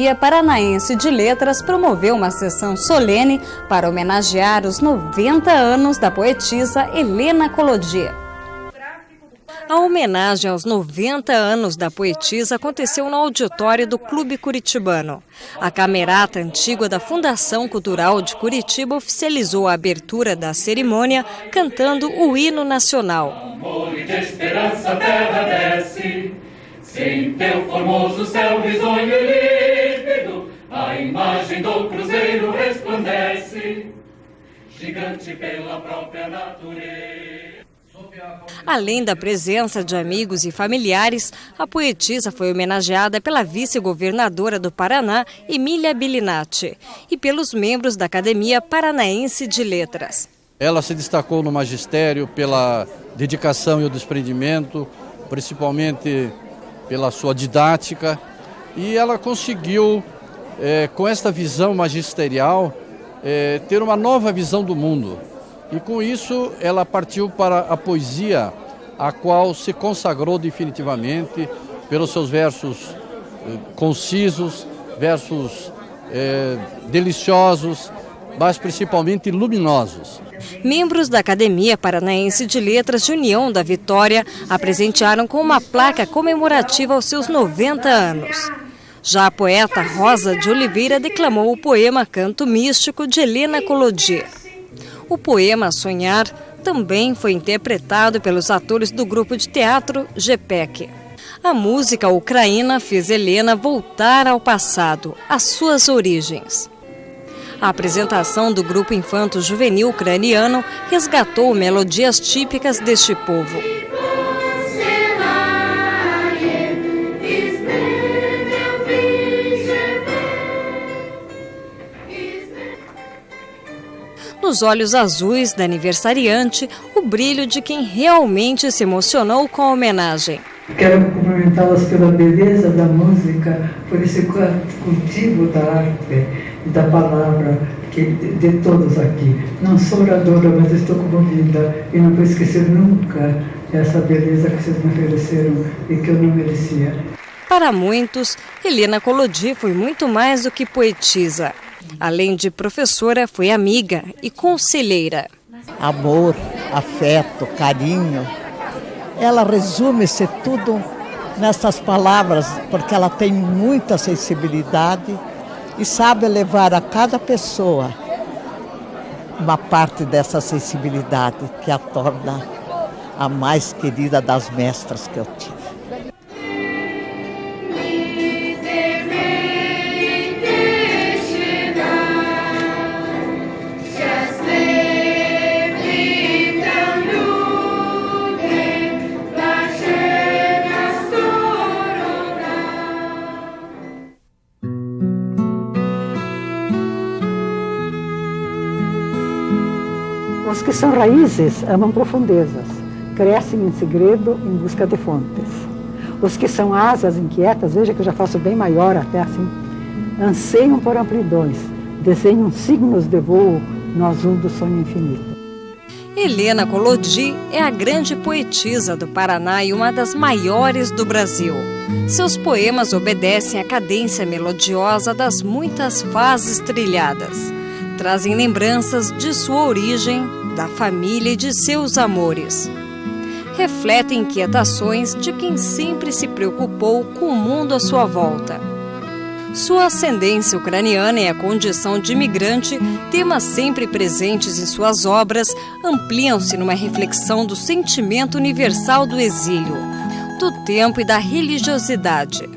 A Paranaense de Letras promoveu uma sessão solene para homenagear os 90 anos da poetisa Helena Collodi. A homenagem aos 90 anos da poetisa aconteceu no auditório do Clube Curitibano. A camerata antiga da Fundação Cultural de Curitiba oficializou a abertura da cerimônia cantando o hino nacional. Amor e de esperança a terra desce, sem teu formoso céu risonho e límpido, a imagem do cruzeiro resplandece, gigante pela própria natureza. Além da presença de amigos e familiares, a poetisa foi homenageada pela vice-governadora do Paraná, Emília Bilinatti, e pelos membros da Academia Paranaense de Letras. Ela se destacou no magistério pela dedicação e o desprendimento, principalmente pela sua didática, e ela conseguiu, com esta visão magisterial, ter uma nova visão do mundo. E com isso ela partiu para a poesia, a qual se consagrou definitivamente pelos seus versos concisos, versos deliciosos, mas principalmente luminosos. Membros da Academia Paranaense de Letras de União da Vitória a presentearam com uma placa comemorativa aos seus 90 anos. Já a poeta Rosa de Oliveira declamou o poema Canto Místico de Helena Collodi. O poema Sonhar também foi interpretado pelos atores do grupo de teatro GPEC. A música ucraína fez Helena voltar ao passado, às suas origens. A apresentação do grupo infanto-juvenil ucraniano resgatou melodias típicas deste povo. Nos olhos azuis da aniversariante, o brilho de quem realmente se emocionou com a homenagem. Quero cumprimentá-las pela beleza da música, por esse cultivo da arte e da palavra de todos aqui. Não sou oradora, mas estou comovida e não vou esquecer nunca essa beleza que vocês me ofereceram e que eu não merecia. Para muitos, Helena Collodi foi muito mais do que poetisa. Além de professora, foi amiga e conselheira. Amor, afeto, carinho. Ela resume-se tudo nessas palavras, porque ela tem muita sensibilidade e sabe levar a cada pessoa uma parte dessa sensibilidade que a torna a mais querida das mestras que eu tive. Os que são raízes amam profundezas, crescem em segredo em busca de fontes. Os que são asas inquietas, veja que eu já faço bem maior até assim, anseiam por amplidões, desenham signos de voo no azul do sonho infinito. Helena Collodi é a grande poetisa do Paraná e uma das maiores do Brasil. Seus poemas obedecem à cadência melodiosa das muitas fases trilhadas. Trazem lembranças de sua origem, da família e de seus amores. Refletem inquietações de quem sempre se preocupou com o mundo à sua volta. Sua ascendência ucraniana e a condição de imigrante, temas sempre presentes em suas obras, ampliam-se numa reflexão do sentimento universal do exílio, do tempo e da religiosidade.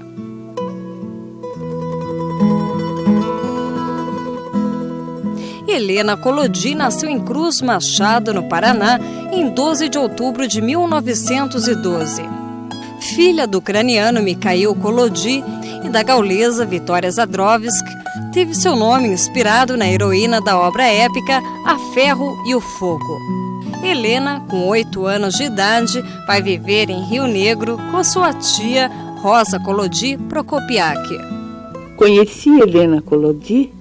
Helena Collodi nasceu em Cruz Machado, no Paraná, em 12 de outubro de 1912. Filha do ucraniano Mikhail Collodi e da gaulesa Vitória Zadrovsk, teve seu nome inspirado na heroína da obra épica A Ferro e o Fogo. Helena, com 8 anos de idade, vai viver em Rio Negro com sua tia Rosa Collodi Prokopiak. Conheci Helena Collodi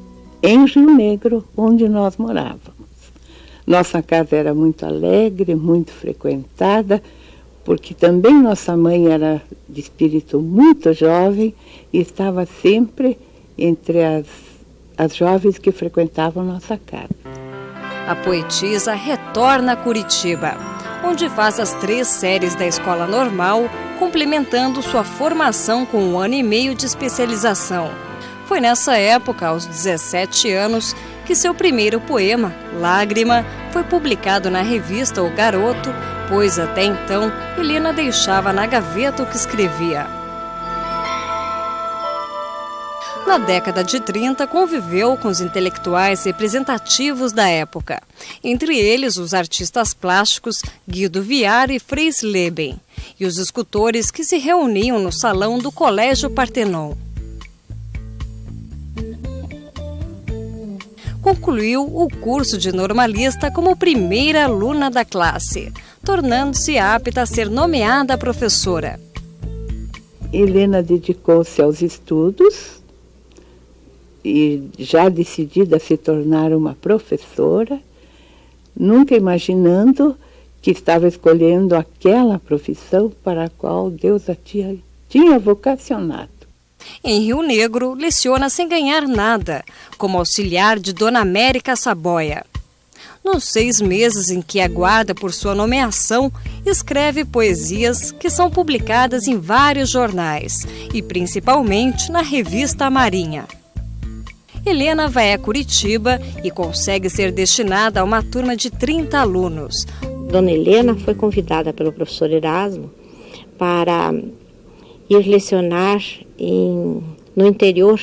em Rio Negro, onde nós morávamos. Nossa casa era muito alegre, muito frequentada, porque também nossa mãe era de espírito muito jovem e estava sempre entre as jovens que frequentavam nossa casa. A poetisa retorna a Curitiba, onde faz as 3 séries da escola normal, complementando sua formação com 1 ano e meio de especialização. Foi nessa época, aos 17 anos, que seu primeiro poema, Lágrima, foi publicado na revista O Garoto, pois até então Helena deixava na gaveta o que escrevia. Na década de 30, conviveu com os intelectuais representativos da época, entre eles os artistas plásticos Guido Viar e Frei Leben, e os escultores que se reuniam no salão do Colégio Partenon. Concluiu o curso de normalista como primeira aluna da classe, tornando-se apta a ser nomeada professora. Helena dedicou-se aos estudos e, já decidida a se tornar uma professora, nunca imaginando que estava escolhendo aquela profissão para a qual Deus a tinha vocacionado. Em Rio Negro, leciona sem ganhar nada, como auxiliar de Dona América Saboia. Nos 6 meses em que aguarda por sua nomeação, escreve poesias que são publicadas em vários jornais e principalmente na revista Marinha. Helena vai a Curitiba e consegue ser destinada a uma turma de 30 alunos. Dona Helena foi convidada pelo professor Erasmo para ir lecionar no interior,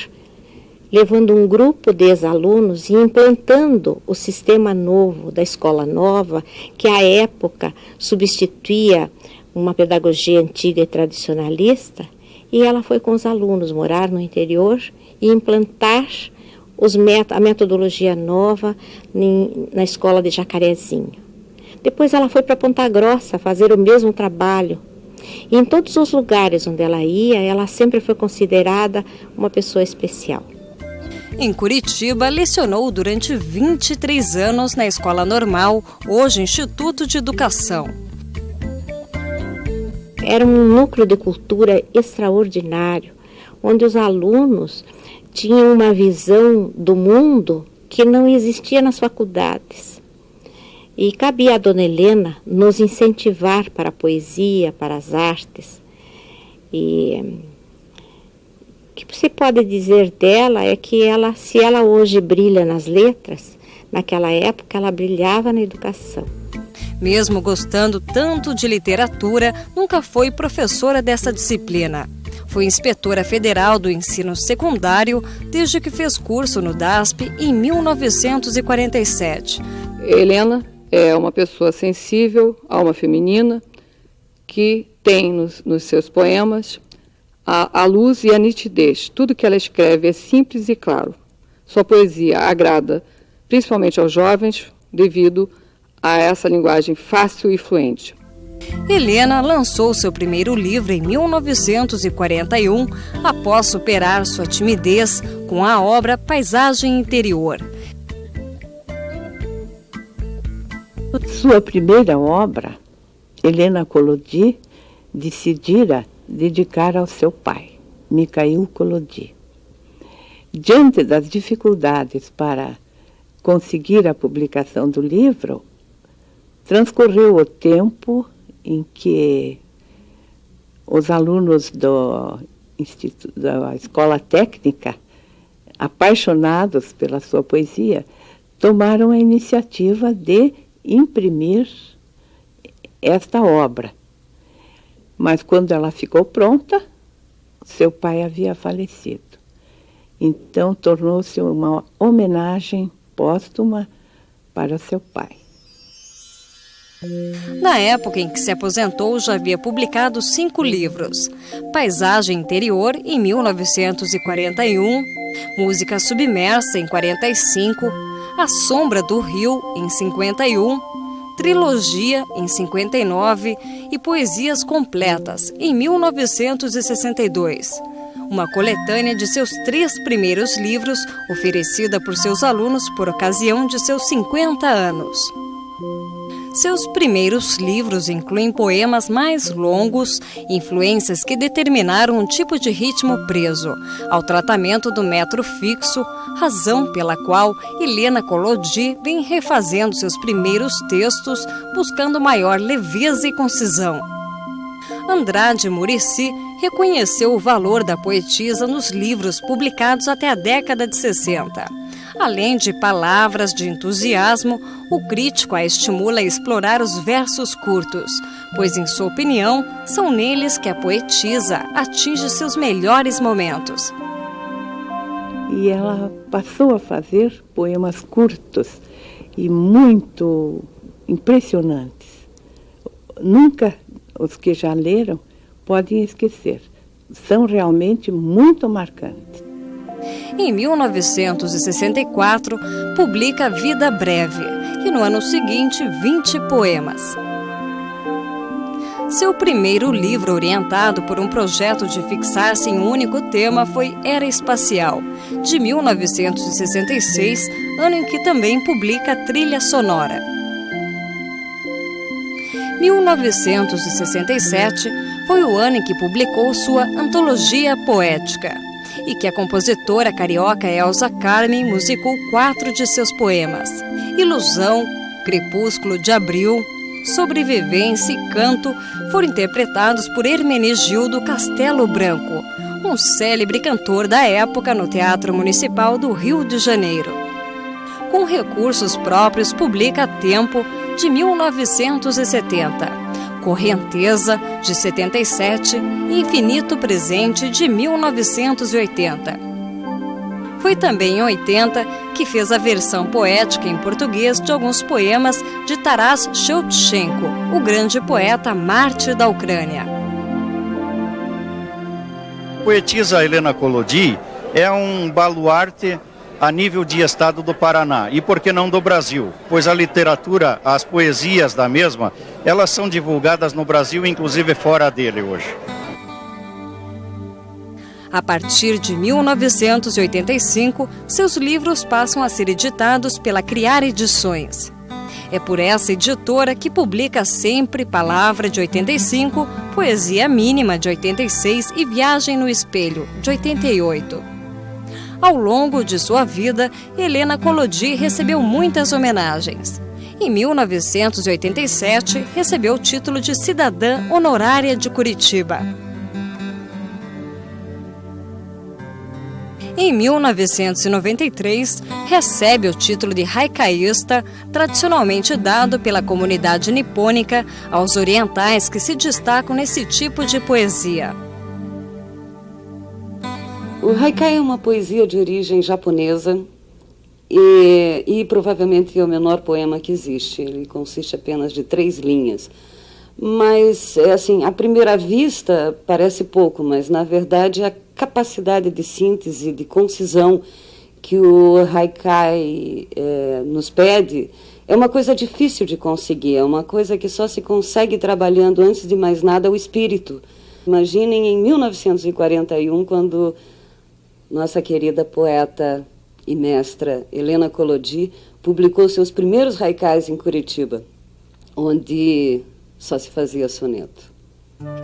levando um grupo de ex-alunos e implantando o sistema novo da escola nova, que à época substituía uma pedagogia antiga e tradicionalista, e ela foi com os alunos morar no interior e implantar a metodologia nova na escola de Jacarezinho. Depois ela foi para Ponta Grossa fazer o mesmo trabalho. E em todos os lugares onde ela ia, ela sempre foi considerada uma pessoa especial. Em Curitiba, lecionou durante 23 anos na Escola Normal, hoje Instituto de Educação. Era um núcleo de cultura extraordinário, onde os alunos tinham uma visão do mundo que não existia nas faculdades. E cabia a Dona Helena nos incentivar para a poesia, para as artes. E o que você pode dizer dela é que se ela hoje brilha nas letras, naquela época ela brilhava na educação. Mesmo gostando tanto de literatura, nunca foi professora dessa disciplina. Foi inspetora federal do ensino secundário desde que fez curso no DASP em 1947. Helena é uma pessoa sensível, alma feminina, que tem nos seus poemas a luz e a nitidez. Tudo que ela escreve é simples e claro. Sua poesia agrada principalmente aos jovens devido a essa linguagem fácil e fluente. Helena lançou seu primeiro livro em 1941, após superar sua timidez com a obra Paisagem Interior. Sua primeira obra, Helena Collodi decidira dedicar ao seu pai, Mikhail Collodi. Diante das dificuldades para conseguir a publicação do livro, transcorreu o tempo em que os alunos da escola técnica, apaixonados pela sua poesia, tomaram a iniciativa de imprimir esta obra. Mas quando ela ficou pronta, seu pai havia falecido. Então tornou-se uma homenagem póstuma para seu pai. Na época em que se aposentou, já havia publicado 5 livros. Paisagem Interior, em 1941, Música Submersa, em 45, A Sombra do Rio, em 51, Trilogia, em 59 e Poesias Completas, em 1962. Uma coletânea de seus 3 primeiros livros, oferecida por seus alunos por ocasião de seus 50 anos. Seus primeiros livros incluem poemas mais longos, influências que determinaram um tipo de ritmo preso ao tratamento do metro fixo, razão pela qual Helena Collodi vem refazendo seus primeiros textos, buscando maior leveza e concisão. Andrade Muricy reconheceu o valor da poetisa nos livros publicados até a década de 60. Além de palavras de entusiasmo, o crítico a estimula a explorar os versos curtos, pois, em sua opinião, são neles que a poetisa atinge seus melhores momentos. E ela passou a fazer poemas curtos e muito impressionantes. Nunca os que já leram podem esquecer. São realmente muito marcantes. Em 1964, publica Vida Breve e no ano seguinte 20 poemas. Seu primeiro livro orientado por um projeto de fixar-se em um único tema foi Era Espacial, de 1966, ano em que também publica a trilha sonora. 1967 foi o ano em que publicou sua Antologia Poética e que a compositora carioca Elza Carmen musicou 4 de seus poemas: Ilusão, Crepúsculo de Abril, Sobrevivência e Canto foram interpretados por Hermenegildo Castelo Branco, um célebre cantor da época no Teatro Municipal do Rio de Janeiro. Com recursos próprios, publica Tempo, de 1970, Correnteza, de 77 e Infinito Presente, de 1980. Foi também em 80 que fez a versão poética em português de alguns poemas de Taras Shevchenko, o grande poeta mártir da Ucrânia. A poetisa Helena Collodi é um baluarte a nível de estado do Paraná, e por que não do Brasil? Pois a literatura, as poesias da mesma, elas são divulgadas no Brasil, inclusive fora dele hoje. A partir de 1985, seus livros passam a ser editados pela Criar Edições. É por essa editora que publica Sempre Palavra, de 85, Poesia Mínima, de 86 e Viagem no Espelho, de 88. Ao longo de sua vida, Helena Collodi recebeu muitas homenagens. Em 1987, recebeu o título de Cidadã Honorária de Curitiba. Em 1993, recebe o título de Haikaísta, tradicionalmente dado pela comunidade nipônica aos orientais que se destacam nesse tipo de poesia. O haikai é uma poesia de origem japonesa e provavelmente é o menor poema que existe. Ele consiste apenas de 3 linhas. Mas, assim, à primeira vista parece pouco, mas na verdade a capacidade de síntese, de concisão que o haikai nos pede é uma coisa difícil de conseguir, é uma coisa que só se consegue trabalhando, antes de mais nada, o espírito. Imaginem em 1941, quando nossa querida poeta e mestra Helena Collodi publicou seus primeiros haikais em Curitiba, onde só se fazia soneto.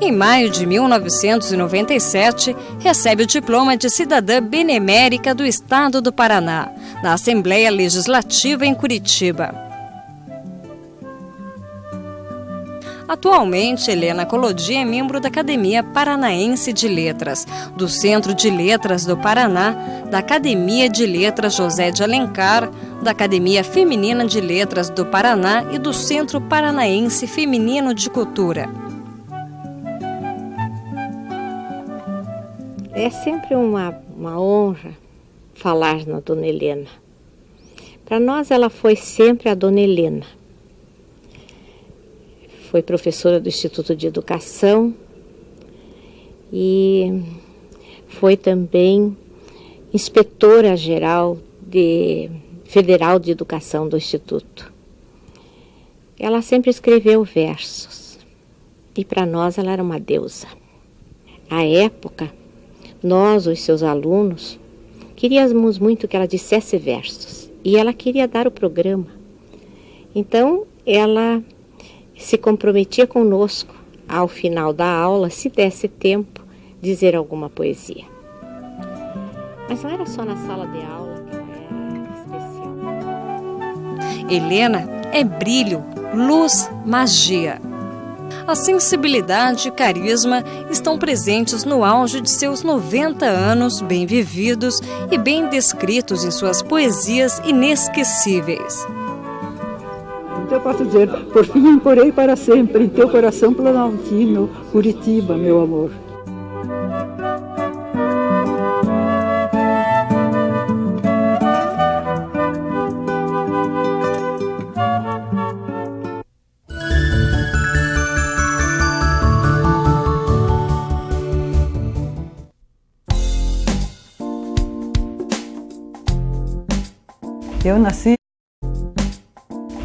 Em maio de 1997, recebe o diploma de cidadã benemérita do Estado do Paraná, na Assembleia Legislativa em Curitiba. Atualmente, Helena Collodi é membro da Academia Paranaense de Letras, do Centro de Letras do Paraná, da Academia de Letras José de Alencar, da Academia Feminina de Letras do Paraná e do Centro Paranaense Feminino de Cultura. É sempre uma honra falar na Dona Helena. Para nós, ela foi sempre a Dona Helena. Foi professora do Instituto de Educação e foi também inspetora-geral Federal de Educação do Instituto. Ela sempre escreveu versos e para nós ela era uma deusa. À época, nós, os seus alunos, queríamos muito que ela dissesse versos e ela queria dar o programa. Então, ela se comprometia conosco, ao final da aula, se desse tempo, dizer alguma poesia. Mas não era só na sala de aula que ela era especial. Helena é brilho, luz, magia. A sensibilidade e carisma estão presentes no auge de seus 90 anos, bem vividos e bem descritos em suas poesias inesquecíveis. Então eu posso dizer, por fim ancorei para sempre em teu coração planaltino, Curitiba, meu amor.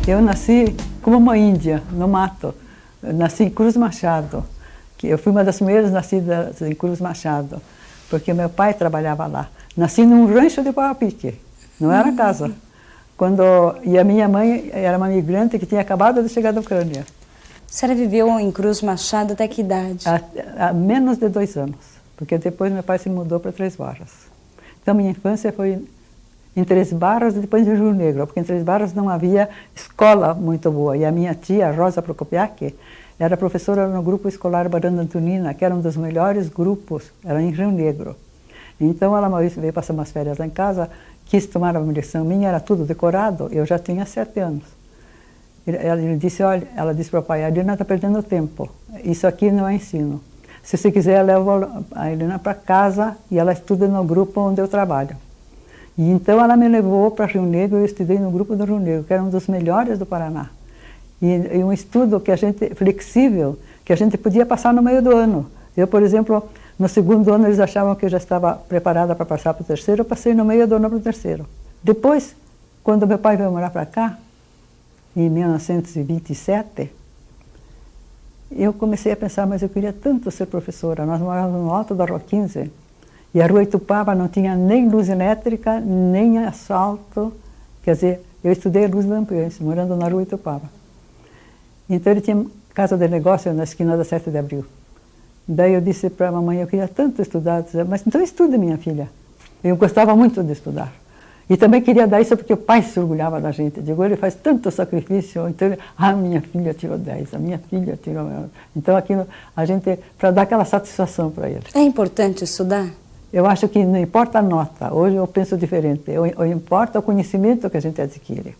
Eu nasci como uma índia, no mato. Eu nasci em Cruz Machado. Eu fui uma das primeiras nascidas em Cruz Machado, porque meu pai trabalhava lá. Nasci num rancho de pau a pique, não era casa. E a minha mãe era uma migrante que tinha acabado de chegar da Ucrânia. A senhora viveu em Cruz Machado até que idade? Há menos de 2 anos, porque depois meu pai se mudou para Três Barras. Então minha infância foi em Três Barras e depois em Rio Negro, porque em Três Barras não havia escola muito boa. E a minha tia, Rosa Prokopiak, era professora no grupo escolar Baranda Antonina, que era um dos melhores grupos, era em Rio Negro. Então ela uma vez veio passar umas férias lá em casa, quis tomar uma lição minha, era tudo decorado, eu já tinha 7 anos. Ela disse para o pai, a Helena está perdendo tempo, isso aqui não é ensino. Se você quiser, eu levo a Helena para casa e ela estuda no grupo onde eu trabalho. E então ela me levou para Rio Negro, eu estudei no grupo do Rio Negro, que era um dos melhores do Paraná. E um estudo flexível, que a gente podia passar no meio do ano. Eu, por exemplo, no 2º ano eles achavam que eu já estava preparada para passar para o 3º, eu passei no meio do ano para o 3º. Depois, quando meu pai veio morar para cá, em 1927, eu comecei a pensar, mas eu queria tanto ser professora. Nós morávamos no alto da Rua 15, e a Rua Itupava não tinha nem luz elétrica, nem asfalto. Quer dizer, eu estudei Luz Lampiões, morando na Rua Itupava. Então ele tinha casa de negócio na esquina da 7 de abril. Daí eu disse para a mamãe, eu queria tanto estudar. Mas então estude, minha filha. Eu gostava muito de estudar. E também queria dar isso porque o pai se orgulhava da gente. Digo, ele faz tanto sacrifício. Então ele, minha filha tirou 10, a minha filha tirou... Então aquilo, a gente, para dar aquela satisfação para ele. É importante estudar? Eu acho que não importa a nota, hoje eu penso diferente, importa o conhecimento que a gente adquire.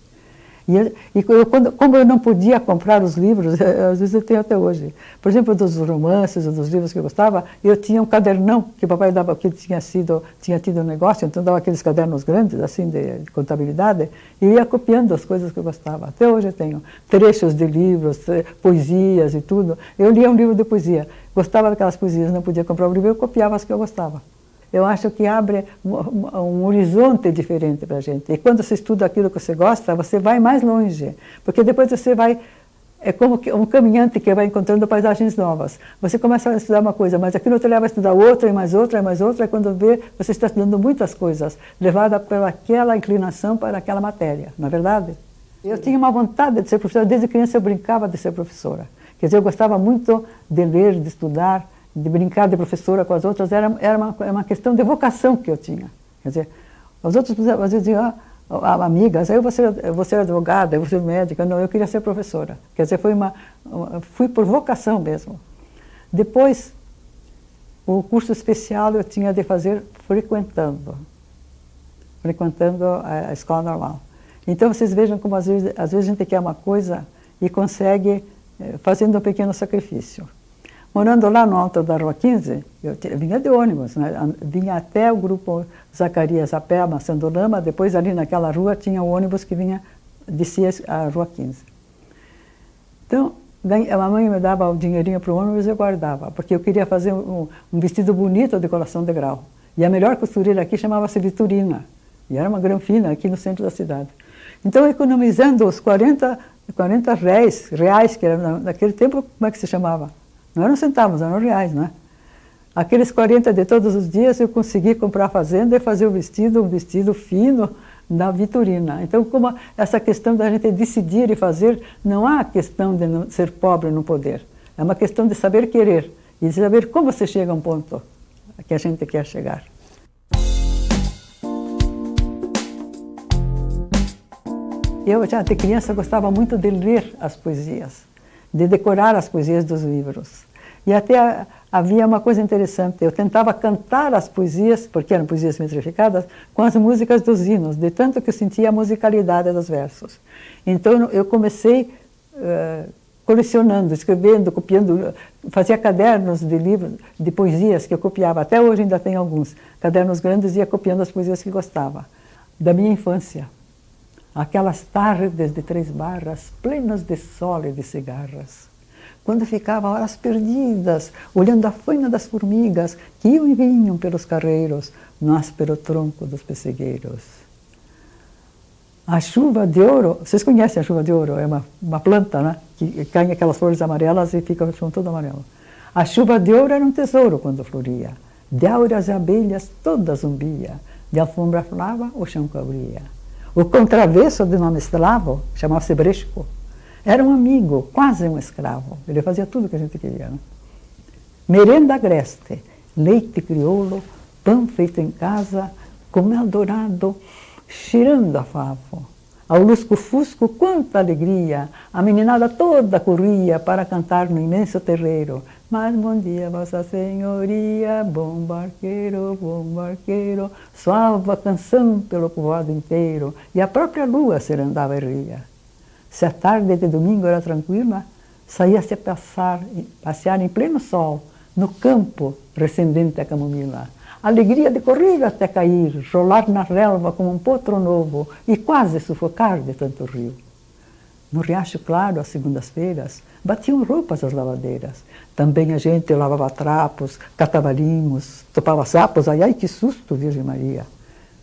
Como eu não podia comprar os livros, às vezes eu tenho até hoje. Por exemplo, dos romances, dos livros que eu gostava, eu tinha um cadernão que o papai dava, que tinha tido um negócio, então dava aqueles cadernos grandes, assim, de contabilidade, e ia copiando as coisas que eu gostava. Até hoje eu tenho trechos de livros, poesias e tudo. Eu lia um livro de poesia, gostava daquelas poesias, não podia comprar o livro, eu copiava as que eu gostava. Eu acho que abre um horizonte diferente para a gente. E quando você estuda aquilo que você gosta, você vai mais longe. Porque depois você vai... É como um caminhante que vai encontrando paisagens novas. Você começa a estudar uma coisa, mas aquilo te leva a estudar outra, e mais outra, e mais outra. E quando vê, você está estudando muitas coisas, levada pelaquela inclinação para aquela matéria. Não é verdade? Eu tinha uma vontade de ser professora. Desde criança eu brincava de ser professora. Quer dizer, eu gostava muito de ler, de estudar, de brincar de professora com as outras, era uma questão de vocação que eu tinha. Quer dizer, os outros às vezes diziam, amigas, eu vou ser advogada, eu vou ser médica. Não, eu queria ser professora. Quer dizer, fui por vocação mesmo. Depois, o curso especial eu tinha de fazer frequentando a escola normal. Então vocês vejam como às vezes a gente quer uma coisa e consegue fazendo um pequeno sacrifício. Morando lá no alto da Rua 15, eu vinha de ônibus, né? Vinha até o grupo Zacarias a pé, amassando lama, depois ali naquela rua tinha o ônibus que descia a Rua 15. Então, a mamãe me dava o dinheirinho para o ônibus e eu guardava, porque eu queria fazer um vestido bonito de colação de grau. E a melhor costureira aqui chamava-se Vitorina, e era uma granfina aqui no centro da cidade. Então, economizando os 40 reais, que era naquele tempo, como é que se chamava? Não eram centavos, eram reais, né? Aqueles 40 de todos os dias eu consegui comprar a fazenda e fazer um vestido fino, da Vitorina. Então, como essa questão da gente decidir e fazer, não há questão de não ser pobre no poder. É uma questão de saber querer e de saber como você chega a um ponto que a gente quer chegar. Eu, já de criança, gostava muito de ler as poesias, de decorar as poesias dos livros. E até havia uma coisa interessante, eu tentava cantar as poesias, porque eram poesias metrificadas, com as músicas dos hinos, de tanto que eu sentia a musicalidade dos versos. Então eu comecei colecionando, escrevendo, copiando, fazia cadernos de livros, de poesias que eu copiava, até hoje ainda tenho alguns, cadernos grandes, e ia copiando as poesias que gostava, da minha infância. Aquelas tardes de 3 barras, plenas de sol e de cigarras, quando ficava horas perdidas, olhando a faina das formigas que iam e vinham pelos carreiros, no áspero tronco dos pessegueiros. A chuva de ouro, vocês conhecem a chuva de ouro? É uma planta, né? Que caem aquelas flores amarelas e fica o chão todo amarelo. A chuva de ouro era um tesouro quando floria, de áureas e abelhas toda zumbia, de alfombra flava o chão cobria. O contravesso, de nome eslavo, chamava-se Bresco, era um amigo, quase um escravo. Ele fazia tudo o que a gente queria. Né? Merenda agreste, leite crioulo, pão feito em casa, com mel dourado, cheirando a favo. Ao lusco-fusco, quanta alegria! A meninada toda corria para cantar no imenso terreiro. Mas bom dia, Vossa Senhoria, bom barqueiro, soava a canção pelo povoado inteiro, e a própria lua se andava e ria. Se a tarde de domingo era tranquila, saía-se a passear em pleno sol, no campo, recendente a camomila. Alegria de correr até cair, rolar na relva como um potro novo e quase sufocar de tanto rio. No Riacho Claro, às segundas-feiras, batiam roupas as lavadeiras. Também a gente lavava trapos, catava limos, topava sapos, ai que susto, Virgem Maria.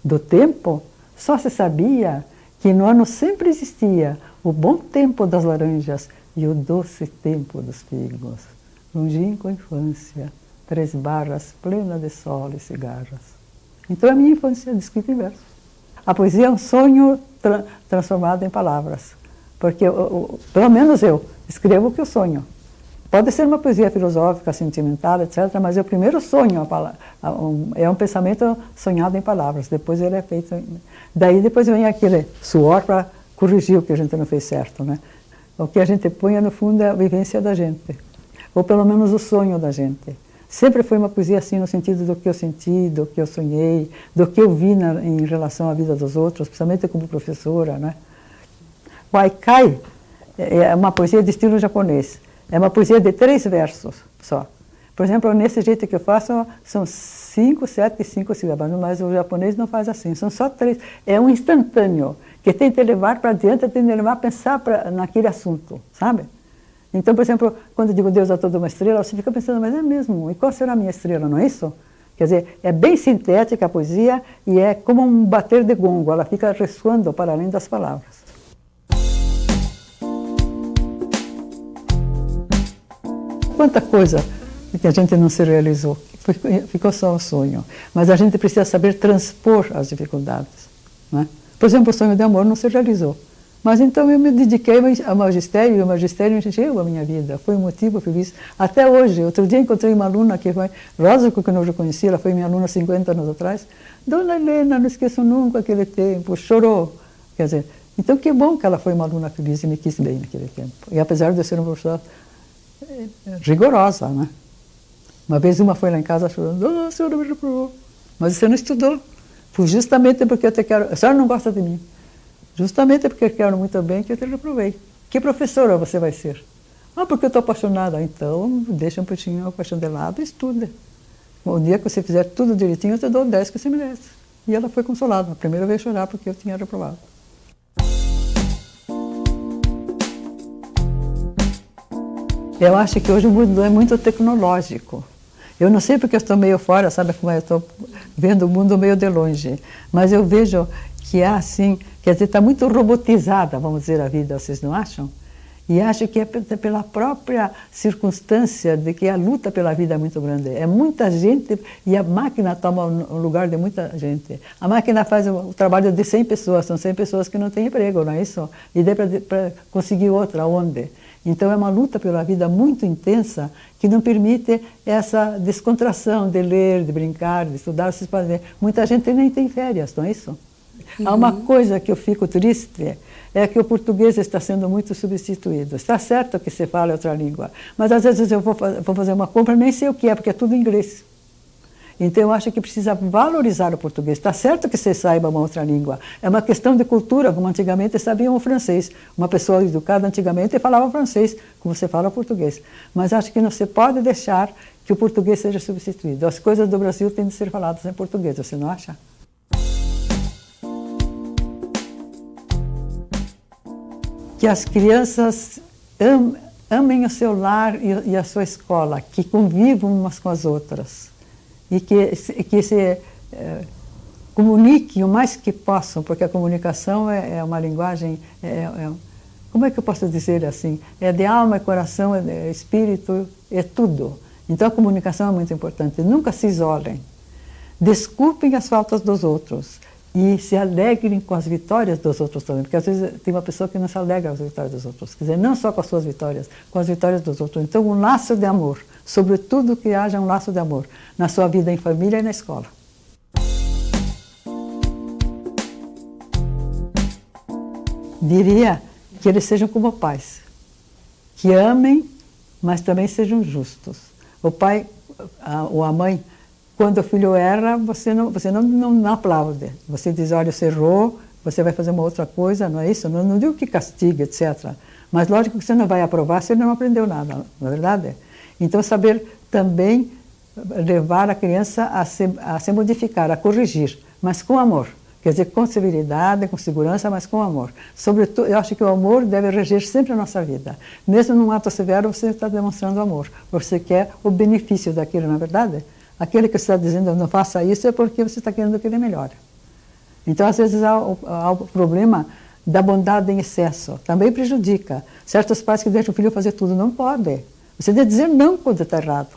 Do tempo, só se sabia que no ano sempre existia o bom tempo das laranjas e o doce tempo dos figos. Longínqua infância, 3 barras plena de sol e cigarras. Então a minha infância é descrita em versos. A poesia é um sonho transformado em palavras, porque pelo menos eu escrevo o que eu sonho. Pode ser uma poesia filosófica, sentimental, etc., mas eu primeiro sonho, é um pensamento sonhado em palavras, depois ele é feito. Daí depois vem aquele suor para corrigir o que a gente não fez certo, né? O que a gente põe, no fundo, é a vivência da gente, ou pelo menos o sonho da gente. Sempre foi uma poesia assim, no sentido do que eu senti, do que eu sonhei, do que eu vi em relação à vida dos outros, principalmente como professora, né? O haikai é uma poesia de estilo japonês. É uma poesia de 3 versos só. Por exemplo, nesse jeito que eu faço, são 5, 7 e 5 sílabas, mas o japonês não faz assim, são só 3. É um instantâneo, que tem que levar para adiante, tem que levar a pensar naquele assunto, sabe? Então, por exemplo, quando eu digo Deus é toda uma estrela, você fica pensando, mas é mesmo, e qual será a minha estrela, não é isso? Quer dizer, é bem sintética a poesia e é como um bater de gongo, ela fica ressoando para além das palavras. Quanta coisa que a gente não se realizou, ficou só o sonho. Mas a gente precisa saber transpor as dificuldades. Né? Por exemplo, o sonho de amor não se realizou. Mas então eu me dediquei ao magistério, e o magistério encheu a minha vida, foi um motivo feliz. Até hoje, outro dia encontrei uma aluna que foi, Rosa, que eu não reconheci, ela foi minha aluna 50 anos atrás. Dona Helena, não esqueço nunca aquele tempo, chorou. Quer dizer, então que bom que ela foi uma aluna feliz e me quis bem naquele tempo. E apesar de eu ser uma professora rigorosa, né? Uma vez uma foi lá em casa chorando, a senhora me reprovou. Mas você não estudou. Foi justamente porque eu te quero, a senhora não gosta de mim. Justamente porque eu quero muito bem que eu te reprovei. Que professora você vai ser? Ah, porque eu estou apaixonada. Então, deixa um pouquinho a paixão de lado e estuda. O dia que você fizer tudo direitinho, eu te dou 10 que você merece. E ela foi consolada. A primeira vez chorar porque eu tinha reprovado. Eu acho que hoje o mundo é muito tecnológico. Eu não sei porque eu estou meio fora, sabe como eu estou vendo o mundo meio de longe. Mas eu vejo que é assim, quer dizer, está muito robotizada, vamos dizer, a vida, vocês não acham? E acho que é pela própria circunstância de que a luta pela vida é muito grande. É muita gente e a máquina toma o lugar de muita gente. A máquina faz o trabalho de 100 pessoas, são 100 pessoas que não têm emprego, não é isso? E daí para conseguir outra, onde? Então é uma luta pela vida muito intensa que não permite essa descontração de ler, de brincar, de estudar, se fazer. Muita gente nem tem férias, não é isso? Há uma coisa que eu fico triste, é que o português está sendo muito substituído. Está certo que se fala outra língua, mas às vezes eu vou fazer uma compra, nem sei o que é, porque é tudo em inglês. Então eu acho que precisa valorizar o português. Está certo que você saiba uma outra língua. É uma questão de cultura, como antigamente sabiam o francês. Uma pessoa educada antigamente falava francês, como você fala português. Mas acho que não se pode deixar que o português seja substituído. As coisas do Brasil têm de ser faladas em português, você não acha? Que as crianças amem o seu lar e a sua escola, que convivam umas com as outras e que se comuniquem o mais que possam, porque a comunicação é uma linguagem, como é que eu posso dizer assim? É de alma, é coração, é espírito, é tudo. Então a comunicação é muito importante. Nunca se isolem. Desculpem as faltas dos outros. E se alegrem com as vitórias dos outros também, porque às vezes tem uma pessoa que não se alegra com as vitórias dos outros, quer dizer, não só com as suas vitórias, com as vitórias dos outros. Então, um laço de amor, sobretudo que haja um laço de amor na sua vida em família e na escola. Diria que eles sejam como pais, que amem, mas também sejam justos. O pai ou a mãe, quando o filho erra, você não aplaude. Você diz, olha, você errou, você vai fazer uma outra coisa, não é isso? Não digo que castigue, etc. Mas lógico que você não vai aprovar se ele não aprendeu nada, não é verdade? Então, saber também levar a criança a se modificar, a corrigir, mas com amor. Quer dizer, com civilidade, com segurança, mas com amor. Sobretudo, eu acho que o amor deve reger sempre a nossa vida. Mesmo num ato severo, você está demonstrando amor. Você quer o benefício daquilo, não é verdade? Aquele que está dizendo não faça isso é porque você está querendo que ele melhore. Então, às vezes, há o problema da bondade em excesso. Também prejudica. Certos pais que deixam o filho fazer tudo, não pode. Você deve dizer não quando está errado.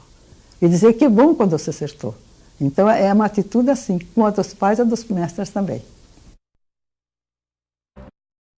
E dizer que é bom quando você acertou. Então, é uma atitude assim, com a dos pais e dos mestres também.